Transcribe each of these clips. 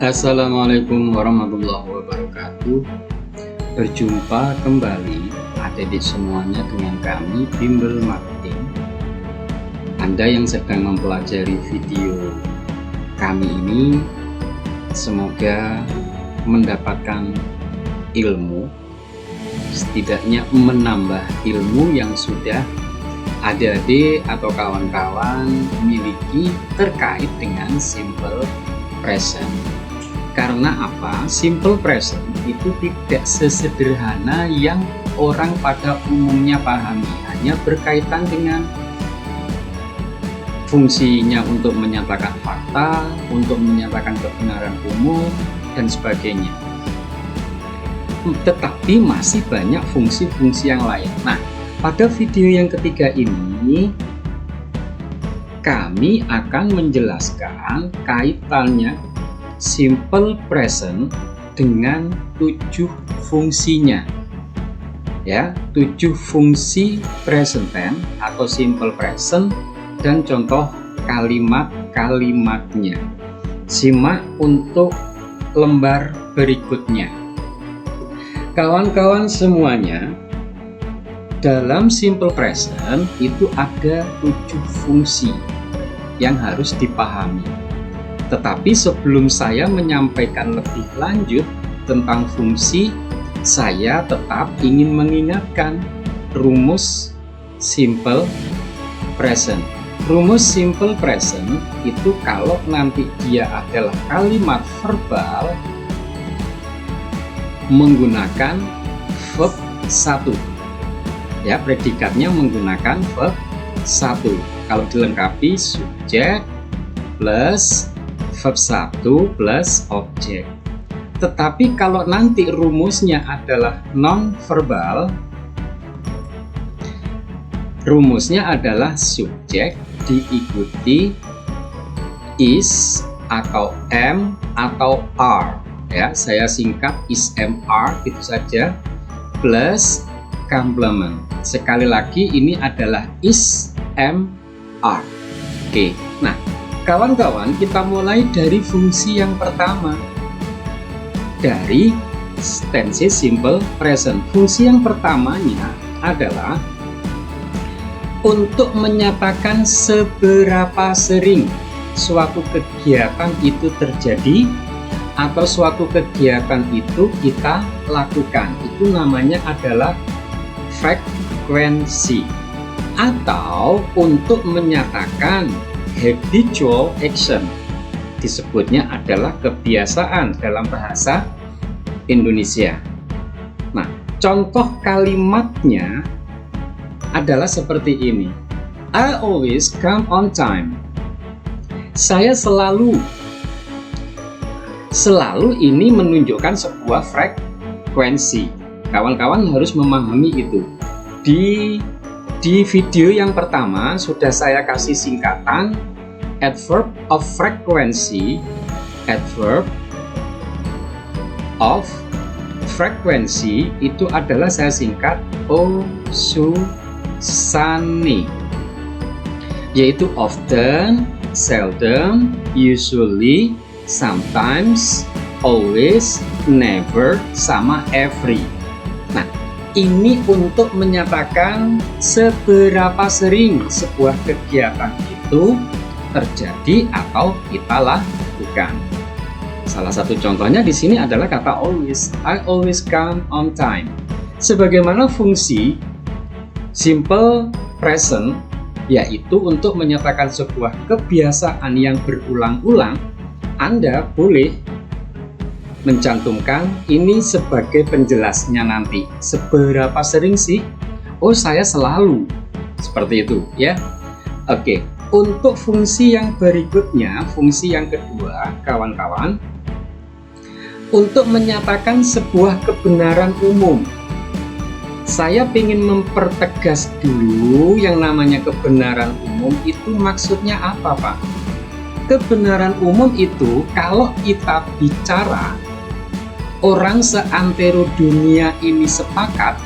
Assalamualaikum warahmatullahi wabarakatuh. Berjumpa kembali adik-adik semuanya dengan kami Bimbel Marketing. Anda yang sedang mempelajari video kami ini semoga mendapatkan ilmu, setidaknya menambah ilmu yang sudah adik-adik atau kawan-kawan miliki terkait dengan simple present. Karena apa? Simple present itu tidak sesederhana yang orang pada umumnya pahami, hanya berkaitan dengan fungsinya untuk menyatakan fakta, untuk menyatakan kebenaran umum, dan sebagainya. Tetapi masih banyak fungsi-fungsi yang lain. Nah, pada video yang ketiga ini kami akan menjelaskan kaitannya simple present dengan 7 fungsinya. Ya, 7 fungsi present tense atau simple present dan contoh kalimat-kalimatnya. Simak untuk lembar berikutnya. Kawan-kawan semuanya, dalam simple present itu ada 7 fungsi yang harus dipahami. Tetapi sebelum saya menyampaikan lebih lanjut tentang fungsi, saya tetap ingin mengingatkan rumus simple present. Rumus simple present itu kalau nanti dia adalah kalimat verbal menggunakan verb 1. Ya, predikatnya menggunakan verb 1. Kalau dilengkapi subjek plus verb 1 plus objek. Tetapi kalau nanti rumusnya adalah non-verbal, rumusnya adalah subjek diikuti is atau am atau are. Ya, saya singkat is, am, are gitu saja, plus complement. Sekali lagi ini adalah is, am, are. Oke, nah kawan-kawan, kita mulai dari fungsi yang pertama dari tense simple present. Fungsi yang pertamanya adalah untuk menyatakan seberapa sering suatu kegiatan itu terjadi atau suatu kegiatan itu kita lakukan. Itu namanya adalah frekuensi, atau untuk menyatakan habitual action, disebutnya adalah kebiasaan dalam bahasa Indonesia. Nah, contoh kalimatnya adalah seperti ini. I always come on time. Saya selalu ini menunjukkan sebuah frekuensi. Kawan-kawan harus memahami itu. Di video yang pertama sudah saya kasih singkatan adverb of frequency. Adverb of frequency itu adalah saya singkat OSUSANI, yaitu often, seldom, usually, sometimes, always, never, sama every. Nah, ini untuk menyatakan seberapa sering sebuah kegiatan itu terjadi atau kita lakukan. Salah satu contohnya di sini adalah kata always. I always come on time. Sebagaimana fungsi simple present, yaitu untuk menyatakan sebuah kebiasaan yang berulang-ulang, Anda boleh mencantumkan ini sebagai penjelasnya nanti. Seberapa sering sih? Oh, saya selalu. Seperti itu ya. Oke, untuk fungsi yang berikutnya, fungsi yang kedua, kawan-kawan, untuk menyatakan sebuah kebenaran umum. Saya ingin mempertegas dulu yang namanya kebenaran umum itu maksudnya apa, Pak? Kebenaran umum itu kalau kita bicara orang seantero dunia ini sepakat,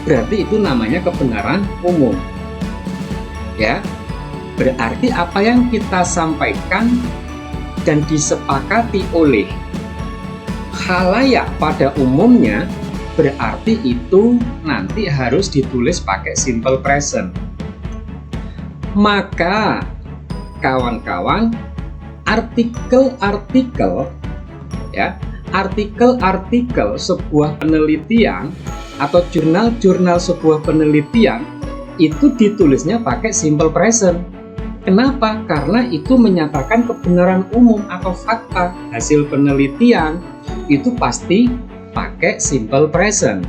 berarti itu namanya kebenaran umum. Ya, berarti apa yang kita sampaikan dan disepakati oleh khalayak pada umumnya, berarti itu nanti harus ditulis pakai simple present. Maka kawan-kawan, artikel-artikel ya, artikel-artikel sebuah penelitian atau jurnal-jurnal sebuah penelitian itu ditulisnya pakai simple present. Kenapa? Karena itu menyatakan kebenaran umum atau fakta hasil penelitian, itu pasti pakai simple present.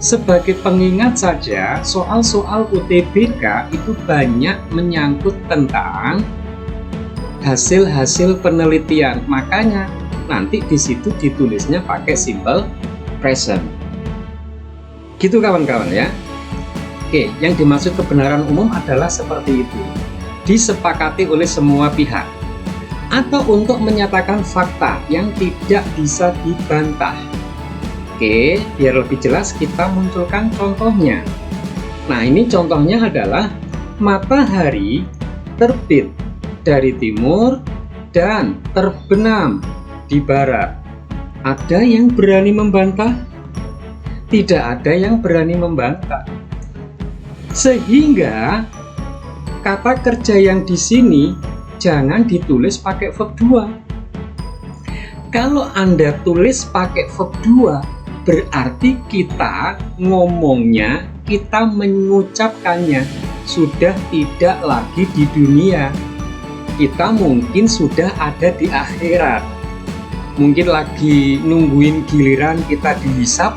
Sebagai pengingat saja, soal-soal UTBK itu banyak menyangkut tentang hasil-hasil penelitian. Makanya nanti di situ ditulisnya pakai simple present. Gitu kawan-kawan ya. Oke, yang dimaksud kebenaran umum adalah seperti itu. Disepakati oleh semua pihak, atau untuk menyatakan fakta yang tidak bisa dibantah. Oke, biar lebih jelas kita munculkan contohnya. Nah, ini contohnya adalah matahari terbit dari timur dan terbenam di barat. Ada yang berani membantah? Tidak ada yang berani membantah. Sehingga kata kerja yang di sini jangan ditulis pakai verb 2. Kalau Anda tulis pakai verb 2, berarti kita ngomongnya, kita mengucapkannya sudah tidak lagi di dunia. Kita mungkin sudah ada di akhirat. Mungkin lagi nungguin giliran kita dihisap,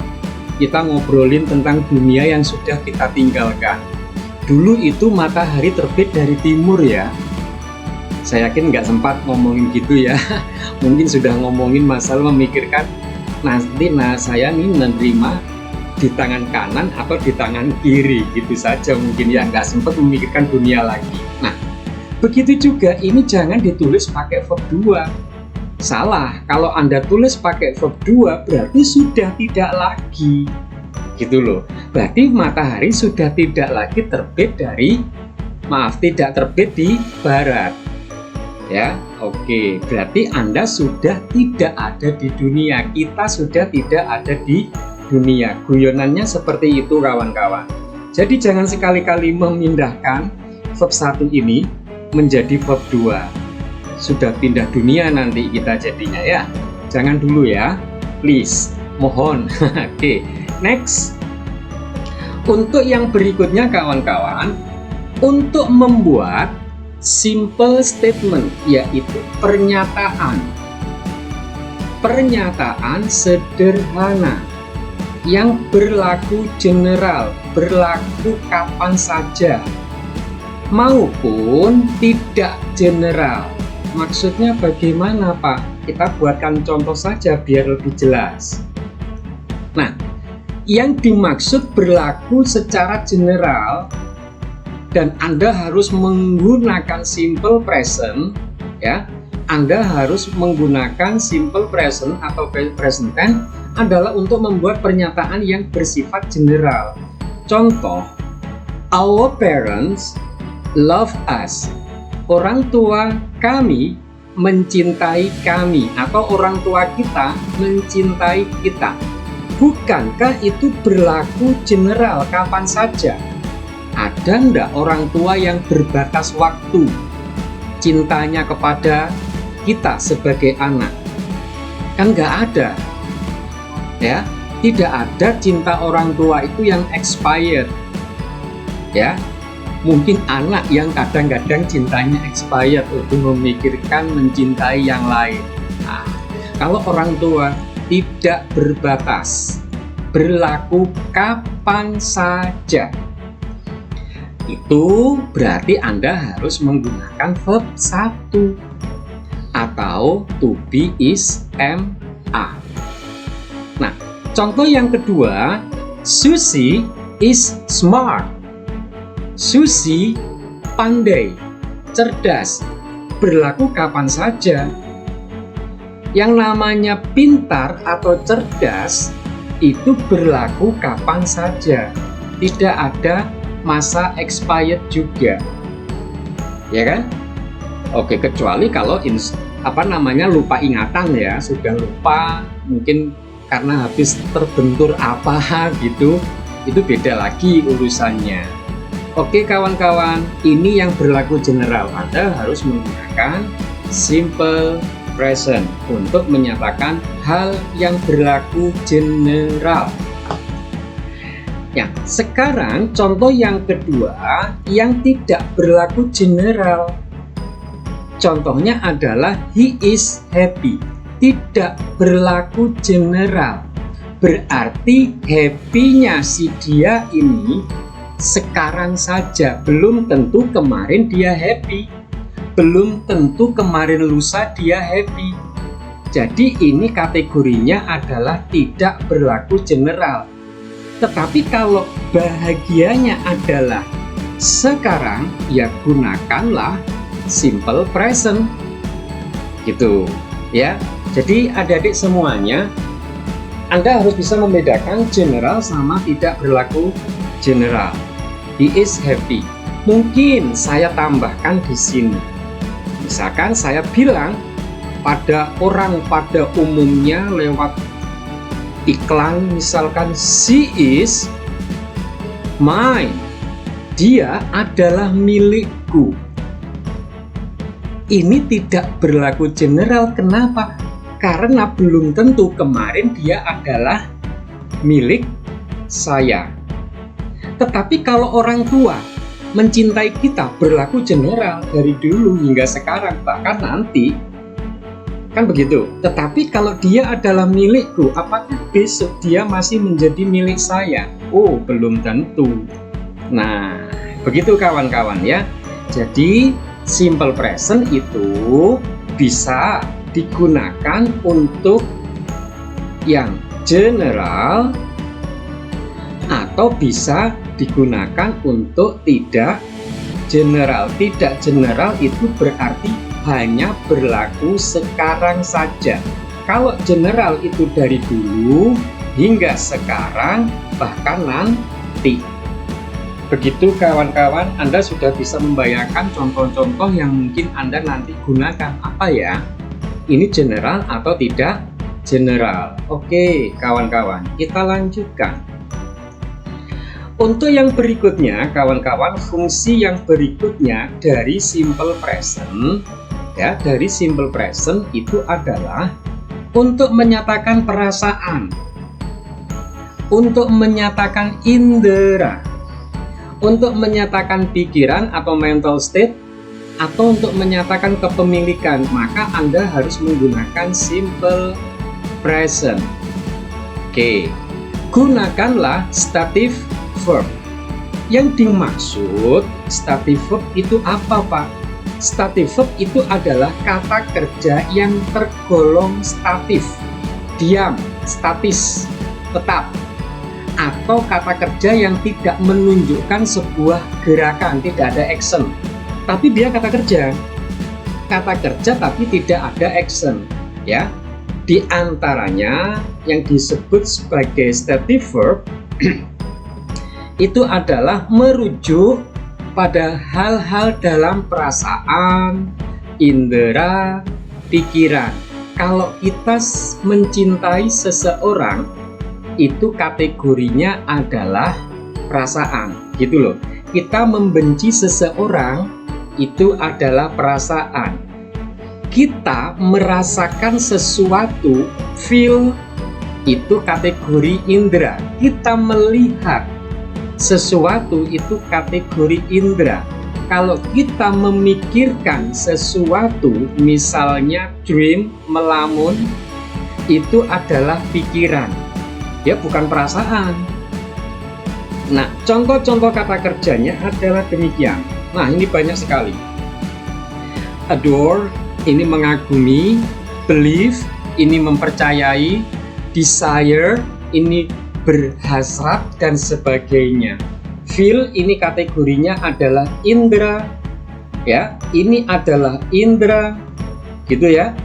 kita ngobrolin tentang dunia yang sudah kita tinggalkan. Dulu itu matahari terbit dari timur ya. Saya yakin nggak sempat ngomongin gitu ya. Mungkin sudah ngomongin masalah memikirkan nanti saya nih menerima di tangan kanan atau di tangan kiri gitu saja mungkin ya, nggak sempat memikirkan dunia lagi. Nah, begitu juga ini jangan ditulis pakai verb 2. Salah, kalau Anda tulis pakai verb 2 berarti sudah tidak lagi. Gitu loh. Berarti matahari sudah tidak lagi terbit tidak terbit di barat. Ya, oke. Berarti Anda sudah tidak ada di dunia. Kita sudah tidak ada di dunia. Guyonannya seperti itu kawan-kawan. Jadi jangan sekali-kali memindahkan verb 1 ini menjadi verb 2. Sudah pindah dunia nanti kita jadinya ya. Jangan dulu ya. Please, mohon. Oke. Next, untuk yang berikutnya kawan-kawan, untuk membuat simple statement, yaitu pernyataan sederhana yang berlaku general, berlaku kapan saja, maupun tidak general. Maksudnya bagaimana Pak? Kita buatkan contoh saja biar lebih jelas. Nah, yang dimaksud berlaku secara general dan Anda harus menggunakan simple present ya. Anda harus menggunakan simple present atau present tense adalah untuk membuat pernyataan yang bersifat general. Contoh, our parents love us. Orang tua kami mencintai kami, atau orang tua kita mencintai kita. Bukankah itu berlaku general kapan saja? Ada enggak orang tua yang berbatas waktu cintanya kepada kita sebagai anak? Kan enggak ada. Ya, tidak ada cinta orang tua itu yang expired. Ya, mungkin anak yang kadang-kadang cintanya expired untuk memikirkan mencintai yang lain. Nah, kalau orang tua tidak berbatas, berlaku kapan saja, itu berarti Anda harus menggunakan verb 1 atau to be, is, am, are. Nah, contoh yang kedua, Susie is smart. Susie pandai, cerdas, berlaku kapan saja. Yang namanya pintar atau cerdas itu berlaku kapan saja. Tidak ada masa expired juga. Ya kan? Oke, kecuali kalau lupa ingatan ya, sudah lupa mungkin karena habis terbentur apa gitu, itu beda lagi urusannya. Oke kawan-kawan, ini yang berlaku general. Anda harus menggunakan simple present untuk menyatakan hal yang berlaku general. Ya, sekarang contoh yang kedua yang tidak berlaku general. Contohnya adalah he is happy. Tidak berlaku general. Berarti happy-nya si dia ini sekarang saja, belum tentu kemarin dia happy, belum tentu kemarin lusa dia happy. Jadi ini kategorinya adalah tidak berlaku general. Tetapi kalau bahagianya adalah sekarang, ya gunakanlah simple present gitu ya. Jadi adik-adik semuanya, Anda harus bisa membedakan general sama tidak berlaku general. He is happy. Mungkin saya tambahkan di sini. Misalkan saya bilang pada orang pada umumnya lewat iklan, misalkan she is mine. Dia adalah milikku. Ini tidak berlaku general. Kenapa? Karena belum tentu kemarin dia adalah milik saya. Tetapi kalau orang tua mencintai kita, berlaku general dari dulu hingga sekarang, bahkan nanti. Kan begitu. Tetapi kalau dia adalah milikku, apakah besok dia masih menjadi milik saya? Oh, belum tentu. Nah, begitu kawan-kawan ya. Jadi, simple present itu bisa digunakan untuk yang general atau bisa digunakan untuk tidak general. Tidak general itu berarti hanya berlaku sekarang saja. Kalau general itu dari dulu hingga sekarang, bahkan nanti. Begitu kawan-kawan, Anda sudah bisa membayangkan contoh-contoh yang mungkin Anda nanti gunakan. Apa ya? Ini general atau tidak general? Oke kawan-kawan, kita lanjutkan. Untuk yang berikutnya kawan-kawan, fungsi yang berikutnya dari simple present ya, dari simple present itu adalah untuk menyatakan perasaan, untuk menyatakan indera, untuk menyatakan pikiran atau mental state, atau untuk menyatakan kepemilikan. Maka Anda harus menggunakan simple present. Oke, gunakanlah stative verb. Yang dimaksud stative verb itu apa, Pak? Stative verb itu adalah kata kerja yang tergolong statif, diam, statis, tetap, atau kata kerja yang tidak menunjukkan sebuah gerakan, tidak ada action, tapi dia kata kerja tapi tidak ada action ya. Di antaranya yang disebut sebagai stative verb itu adalah merujuk pada hal-hal dalam perasaan, indera, pikiran. Kalau kita mencintai seseorang, itu kategorinya adalah perasaan, gitu loh. Kita membenci seseorang, itu adalah perasaan. Kita merasakan sesuatu, feel, itu kategori indera. Kita melihat sesuatu itu kategori indera. Kalau kita memikirkan sesuatu, misalnya dream, melamun, itu adalah pikiran, ya bukan perasaan. Nah, contoh-contoh kata kerjanya adalah demikian. Nah, ini banyak sekali. Adore, ini mengagumi. Believe, ini mempercayai. Desire, ini berhasrat dan sebagainya. Feel, ini kategorinya adalah indera, ya. Ini adalah indera, gitu ya.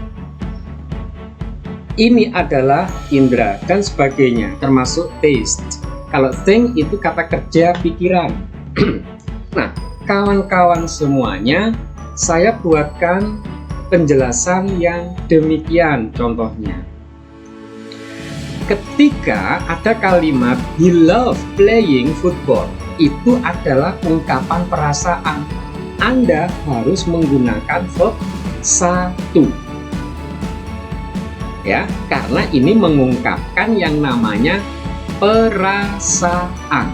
Ini adalah indera dan sebagainya, termasuk taste. Kalau think itu kata kerja pikiran. Nah, kawan-kawan semuanya, saya buatkan penjelasan yang demikian. Contohnya, ketika ada kalimat he love playing football, itu adalah ungkapan perasaan. Anda harus menggunakan verb satu, ya, karena ini mengungkapkan yang namanya perasaan.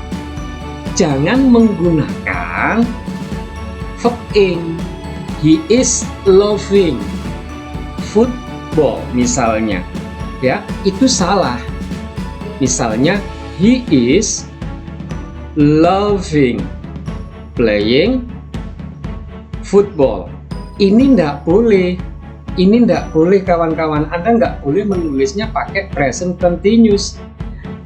Jangan menggunakan verb ing. He is loving football misalnya, ya, itu salah. Misalnya he is loving playing football. Ini ndak boleh. Ini ndak boleh kawan-kawan. Anda nggak boleh menulisnya pakai present continuous.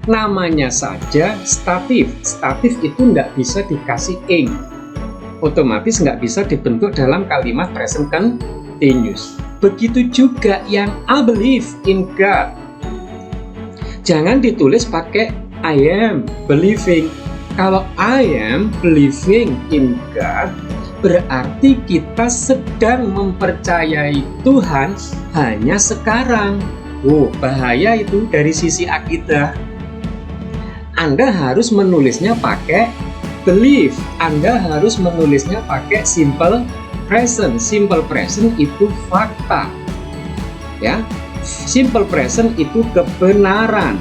Namanya saja statif. Statif itu ndak bisa dikasih ing. Otomatis nggak bisa dibentuk dalam kalimat present continuous. Begitu juga yang I believe in God. Jangan ditulis pakai I am believing. Kalau I am believing in God, berarti kita sedang mempercayai Tuhan hanya sekarang. Bahaya itu dari sisi akidah. Anda harus menulisnya pakai believe. Anda harus menulisnya pakai simple present. Simple present itu fakta, ya. Simple present itu kebenaran.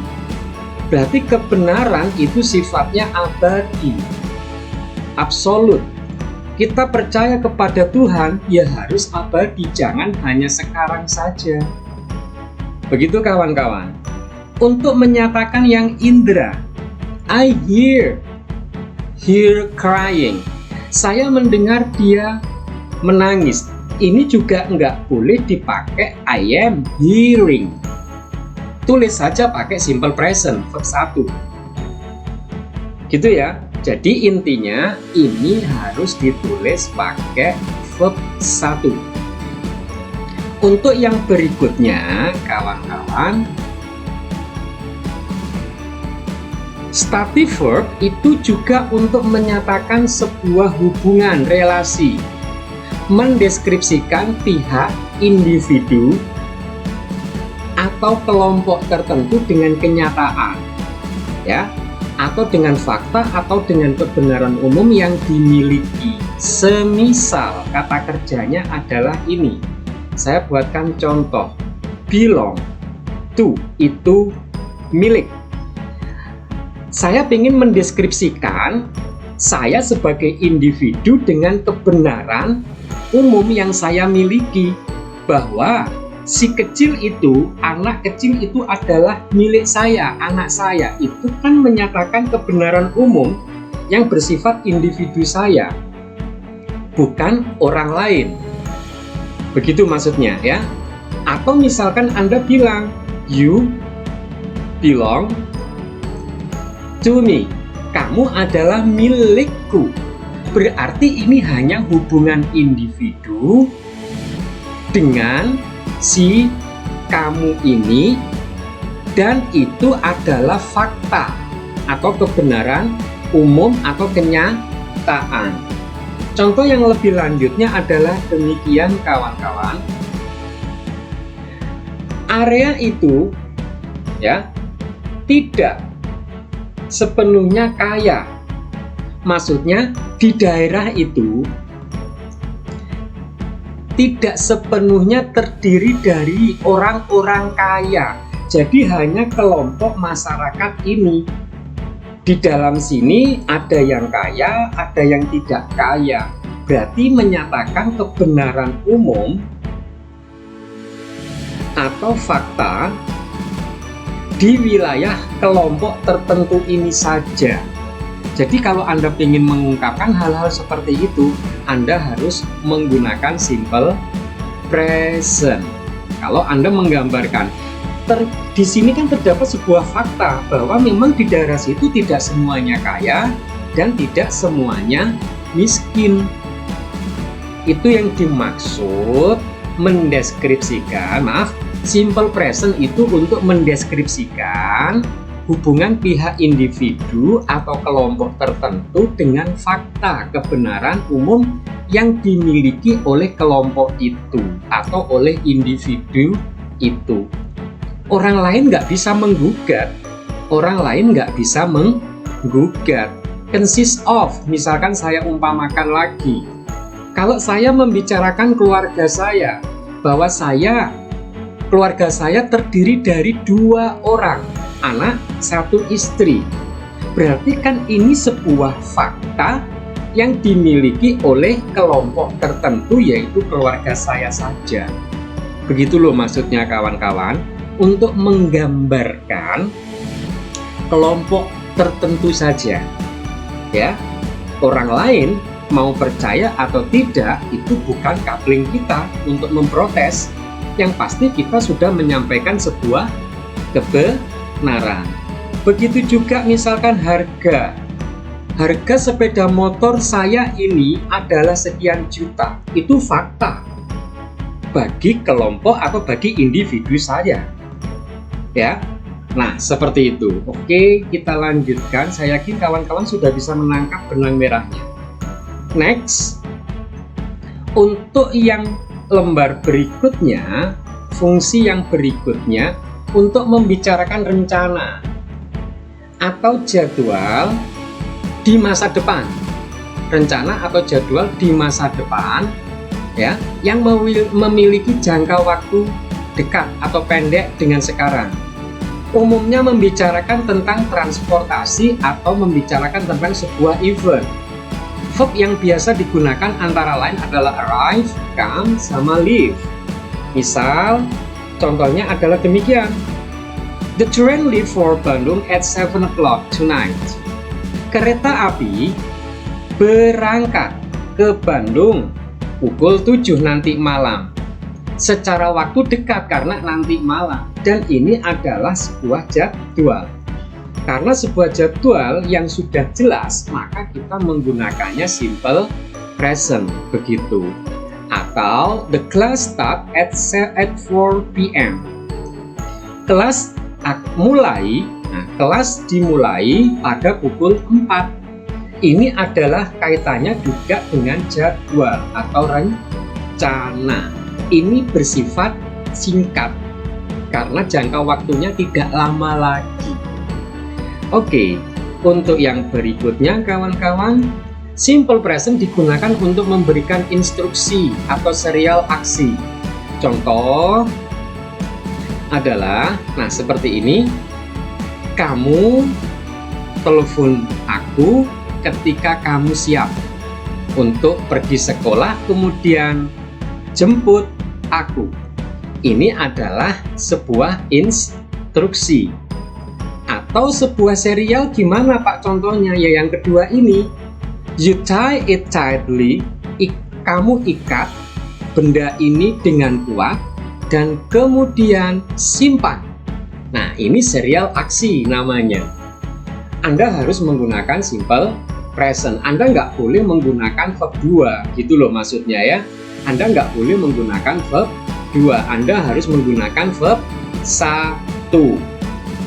Berarti kebenaran itu sifatnya abadi, absolut. Kita percaya kepada Tuhan, ya harus abadi, jangan hanya sekarang saja. Begitu kawan-kawan. Untuk menyatakan yang indera, I hear crying. Saya mendengar dia menangis. Ini juga nggak boleh dipakai I am hearing. Tulis saja pakai simple present, verb 1. Gitu ya. Jadi intinya ini harus ditulis pakai verb 1. Untuk yang berikutnya, kawan-kawan, stative verb itu juga untuk menyatakan sebuah hubungan, relasi, mendeskripsikan pihak, individu, atau kelompok tertentu dengan kenyataan, ya, atau dengan fakta atau dengan kebenaran umum yang dimiliki. Semisal kata kerjanya adalah ini. Saya buatkan contoh. Belong to itu milik. Saya ingin mendeskripsikan saya sebagai individu dengan kebenaran umum yang saya miliki, bahwa si kecil itu, anak kecil itu adalah milik saya, anak saya. Itu kan menyatakan kebenaran umum yang bersifat individu saya, bukan orang lain. Begitu maksudnya, ya. Atau misalkan Anda bilang you belong to me, kamu adalah milikku. Berarti ini hanya hubungan individu dengan si kamu ini, dan itu adalah fakta atau kebenaran umum atau kenyataan. Contoh yang lebih lanjutnya adalah demikian, kawan-kawan. Area itu, ya, tidak sepenuhnya kaya. Maksudnya di daerah itu tidak sepenuhnya terdiri dari orang-orang kaya. Jadi hanya kelompok masyarakat ini. Di dalam sini ada yang kaya, ada yang tidak kaya. Berarti menyatakan kebenaran umum atau fakta di wilayah kelompok tertentu ini saja. Jadi kalau Anda ingin mengungkapkan hal-hal seperti itu, Anda harus menggunakan simple present. Kalau Anda menggambarkan, di sini kan terdapat sebuah fakta bahwa memang di daerah situ tidak semuanya kaya dan tidak semuanya miskin. Itu yang dimaksud mendeskripsikan, simple present itu untuk mendeskripsikan hubungan pihak individu atau kelompok tertentu dengan fakta kebenaran umum yang dimiliki oleh kelompok itu atau oleh individu itu. Orang lain nggak bisa menggugat, orang lain nggak bisa menggugat. Consist of, misalkan saya umpamakan lagi, kalau saya membicarakan keluarga saya, bahwa keluarga saya terdiri dari 2 orang, anak, 1 istri. Berarti kan ini sebuah fakta yang dimiliki oleh kelompok tertentu, yaitu keluarga saya saja. Begitu loh maksudnya kawan-kawan, untuk menggambarkan kelompok tertentu saja. Ya, orang lain mau percaya atau tidak itu bukan coupling kita untuk memprotes. Yang pasti kita sudah menyampaikan sebuah kebenaran. Begitu juga misalkan harga sepeda motor saya ini adalah sekian juta. Itu fakta bagi kelompok atau bagi individu saya. Ya. Nah, seperti itu. Oke, kita lanjutkan. Saya yakin kawan-kawan sudah bisa menangkap benang merahnya. Next, untuk yang lembar berikutnya, fungsi yang berikutnya untuk membicarakan rencana atau jadwal di masa depan. Rencana atau jadwal di masa depan, ya, yang memiliki jangka waktu dekat atau pendek dengan sekarang. Umumnya membicarakan tentang transportasi atau membicarakan tentang sebuah event. Verb yang biasa digunakan antara lain adalah arrive, come, sama leave. Misal, contohnya adalah demikian. The train leave for Bandung at 7 o'clock tonight. Kereta api berangkat ke Bandung pukul 7 nanti malam. Secara waktu dekat karena nanti malam, dan ini adalah sebuah jadwal. Karena sebuah jadwal yang sudah jelas, maka kita menggunakannya simple present begitu. Atau the class start at 4 p.m. Kelas mulai, kelas dimulai pada pukul 4. Ini adalah kaitannya juga dengan jadwal atau rencana. Ini bersifat singkat karena jangka waktunya tidak lama lagi. Oke, untuk yang berikutnya kawan-kawan, simple present digunakan untuk memberikan instruksi atau serial aksi. Contoh adalah, nah seperti ini, kamu telepon aku ketika kamu siap untuk pergi sekolah, kemudian jemput aku. Ini adalah sebuah instruksi. Atau sebuah serial gimana Pak contohnya? Ya yang kedua ini. You tie it tightly. Kamu ikat benda ini dengan kuat dan kemudian simpan. Nah, ini serial aksi namanya. Anda harus menggunakan simple present. Anda nggak boleh menggunakan verb 2, gitu loh maksudnya ya. Anda nggak boleh menggunakan verb 2, Anda harus menggunakan verb 1.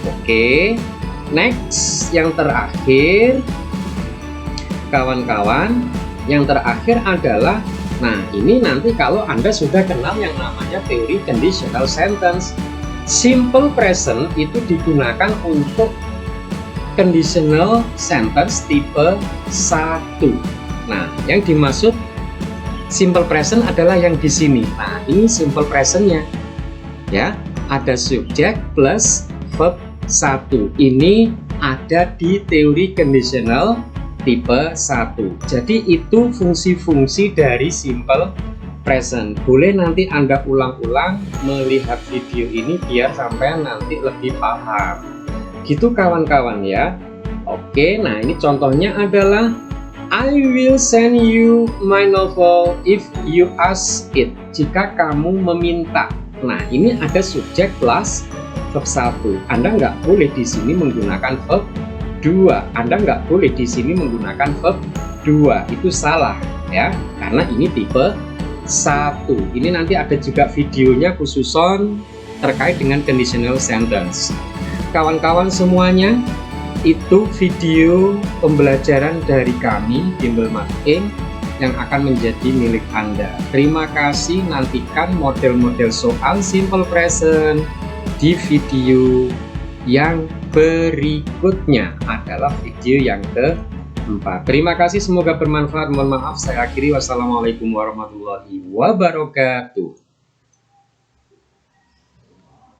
Oke, next, yang terakhir kawan-kawan, yang terakhir adalah, nah ini nanti kalau Anda sudah kenal yang namanya teori conditional sentence. Simple present itu digunakan untuk conditional sentence tipe 1. Nah, yang dimaksud simple present adalah yang di sini. Nah, ini simple presentnya. Ya, ada subjek plus verb 1. Ini ada di teori conditional tipe 1. Jadi itu fungsi-fungsi dari simple present. Boleh nanti Anda ulang-ulang melihat video ini biar sampai nanti lebih paham. Gitu kawan-kawan ya. Oke, nah ini contohnya adalah I will send you my novel if you ask it. Jika kamu meminta. Nah, ini ada subjek plus verb 1. Anda nggak boleh di sini menggunakan verb 2. Anda nggak boleh di sini menggunakan verb 2. Itu salah ya, karena ini tipe 1. Ini nanti ada juga videonya khususon terkait dengan conditional sentence. kawan-kawan semuanya, itu video pembelajaran dari kami Bimbel Math yang akan menjadi milik Anda. Terima kasih, nantikan model-model soal simple present di video yang berikutnya, adalah video yang keempat. Terima kasih, semoga bermanfaat. Mohon maaf saya akhiri. Wassalamualaikum warahmatullahi wabarakatuh.